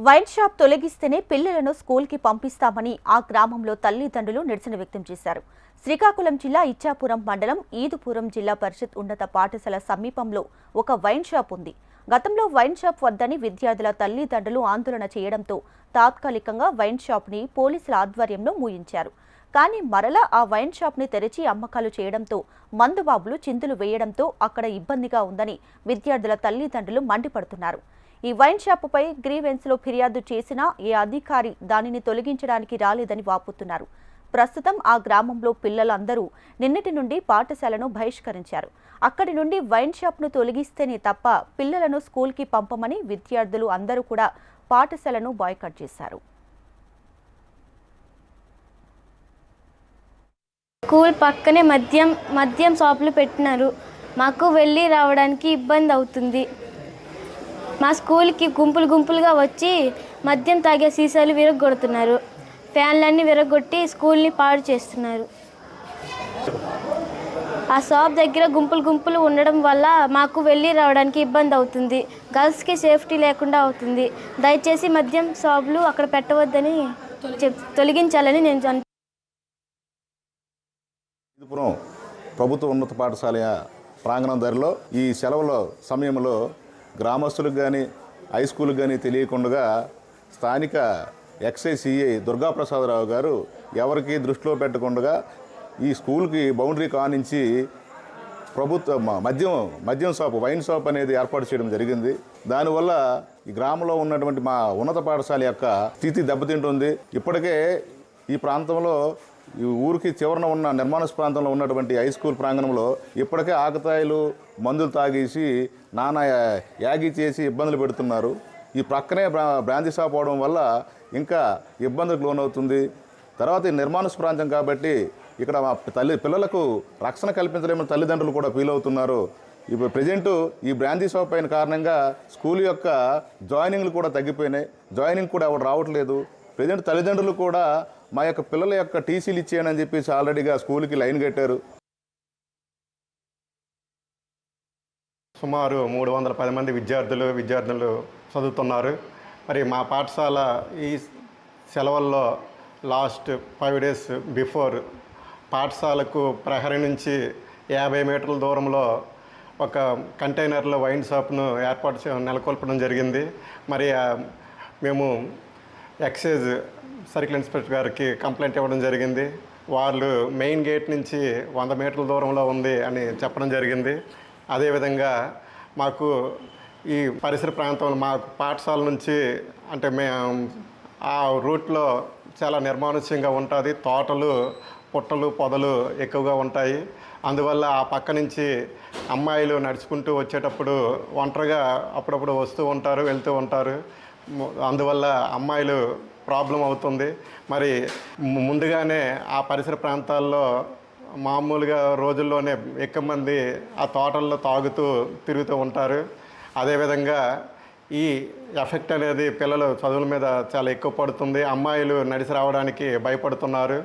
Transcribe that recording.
Wine shop తొలగిస్తేనే పిల్లలను స్కూల్కి పంపిస్తామని ఆ గ్రామంలో తల్లిదండ్రులు నిరసన వ్యక్తం చేశారు. శ్రీకాకుళం జిల్లా ఇచ్చాపురం మండలం ఈదుపురం జిల్లా పరిషత్ ఉన్నత పాఠశాల సమీపంలో ఒక వైన్ షాప్ ఉంది. గతంలో వైన్ షాప్ వద్దని విద్యార్థుల తల్లిదండ్రులు ఆందోళన చేయడంతో తాత్కాలికంగా వైన్ షాప్ని పోలీసుల ఆధ్వర్యంలో మూయించారు. కానీ మరలా ఆ వైన్ షాప్ని తెరిచి అమ్మకాలు చేయడంతో మందుబాబులు చిందులు వేయడంతో అక్కడ ఇబ్బందిగా ఉందని విద్యార్థుల తల్లిదండ్రులు మండిపడుతున్నారు. ఈ వైన్ షాపుపై గ్రీవెన్స్లో ఫిర్యాదు చేసినా ఏ అధికారి దానిని తొలగించడానికి రాలేదని వాపోతున్నారు. ప్రస్తుతం ఆ గ్రామంలో పిల్లలందరూ నిన్నటి నుండి పాఠశాలను బహిష్కరించారు. అక్కడి నుండి వైన్ షాప్ను తొలగిస్తేనే తప్ప పిల్లలను స్కూల్కి పంపమని విద్యార్థులు అందరూ కూడా పాఠశాలను బాయ్కాట్ చేశారు. స్కూల్ పక్కనే మద్యం షాపులు పెట్టినారు. మాకు వెళ్ళి రావడానికి ఇబ్బంది అవుతుంది. మా స్కూల్కి గుంపులుగా వచ్చి మద్యం తాగే సీసాలు విరగొడుతున్నారు. ఫ్యాన్లన్నీ విరగొట్టి స్కూల్ని పాడు చేస్తున్నారు. ఆ షాప్ దగ్గర గుంపులు ఉండడం వల్ల మాకు వెళ్ళి రావడానికి ఇబ్బంది అవుతుంది. గర్ల్స్కి సేఫ్టీ లేకుండా అవుతుంది. దయచేసి మద్యం షాపులు అక్కడ పెట్టవద్దని తొలగించాలని నేను ఈదుపురం ప్రభుత్వ ఉన్నత పాఠశాల ప్రాంగణం ధరలో ఈ సెలవుల సమయంలో గ్రామస్తులకు కానీ హై స్కూల్కి కానీ తెలియకుండా స్థానిక ఎక్సైజ్ సిఐ దుర్గాప్రసాదరావు గారు ఎవరికి దృష్టిలో పెట్టకుండా ఈ స్కూల్కి బౌండరీ కానించి ప్రభుత్వ మద్యం షాప్ వైన్ షాప్ అనేది ఏర్పాటు చేయడం జరిగింది. దానివల్ల ఈ గ్రామంలో ఉన్నటువంటి మా ఉన్నత పాఠశాల యొక్క స్థితి దెబ్బతింటుంది. ఇప్పటికే ఈ ప్రాంతంలో ఈ ఊరికి చివరన ఉన్న నిర్మానుష ప్రాంతంలో ఉన్నటువంటి హై స్కూల్ ప్రాంగణంలో ఇప్పటికే ఆకతాయిలు మందులు తాగేసి నానా యాగి చేసి ఇబ్బందులు పెడుతున్నారు. ఈ ప్రక్కనే బ్రాంతి షాప్ అవడం వల్ల ఇంకా ఇబ్బందులకు లోనవుతుంది. తర్వాత ఈ నిర్మానుష ప్రాంతం కాబట్టి ఇక్కడ మా పిల్లలకు రక్షణ కల్పించలేమని తల్లిదండ్రులు కూడా ఫీల్ అవుతున్నారు. ఇప్పుడు ప్రజెంటు ఈ బ్రాంతి షాప్ అయిన కారణంగా స్కూల్ యొక్క జాయినింగ్లు కూడా తగ్గిపోయినాయి. జాయినింగ్ కూడా ఎవరు రావట్లేదు. ప్రజెంట్ తల్లిదండ్రులు కూడా మా యొక్క పిల్లల యొక్క టీసీలు ఇచ్చేయనని చెప్పేసి ఆల్రెడీగా స్కూల్కి లైన్ కట్టారు. సుమారు 310 మంది విద్యార్థులు చదువుతున్నారు. మరి మా పాఠశాల ఈ సెలవుల్లో లాస్ట్ 5 days బిఫోర్ పాఠశాలకు ప్రహరీ నుంచి 50 మీటర్ల దూరంలో ఒక కంటైనర్లో వైన్ షాప్ను నెలకొల్పడం జరిగింది. మరి మేము ఎక్సైజ్ సర్కిల్ ఇన్స్పెక్టర్ గారికి కంప్లైంట్ ఇవ్వడం జరిగింది. వాళ్ళు మెయిన్ గేట్ నుంచి 100 మీటర్ల దూరంలో ఉంది అని చెప్పడం జరిగింది. అదేవిధంగా మాకు ఈ పరిసర ప్రాంతంలో మాకు పాఠశాల నుంచి అంటే ఆ రూట్లో చాలా నిర్మానుష్యంగా ఉంటుంది. తోటలు, పుట్టలు, పొదలు ఎక్కువగా ఉంటాయి. అందువల్ల ఆ పక్క నుంచి అమ్మాయిలు నడుచుకుంటూ వచ్చేటప్పుడు ఒంటరిగా అప్పుడప్పుడు వస్తూ ఉంటారు, వెళ్తూ ఉంటారు. అందువల్ల అమ్మాయిలు ప్రాబ్లం అవుతుంది. మరి ముందుగానే ఆ పరిసర ప్రాంతాల్లో మామూలుగా రోజుల్లోనే ఎక్కువ మంది ఆ తోటల్లో తాగుతూ తిరుగుతూ ఉంటారు. అదేవిధంగా ఈ ఎఫెక్ట్ అనేది పిల్లలు చదువుల మీద చాలా ఎక్కువ పడుతుంది. అమ్మాయిలు నడిచి రావడానికి భయపడుతున్నారు.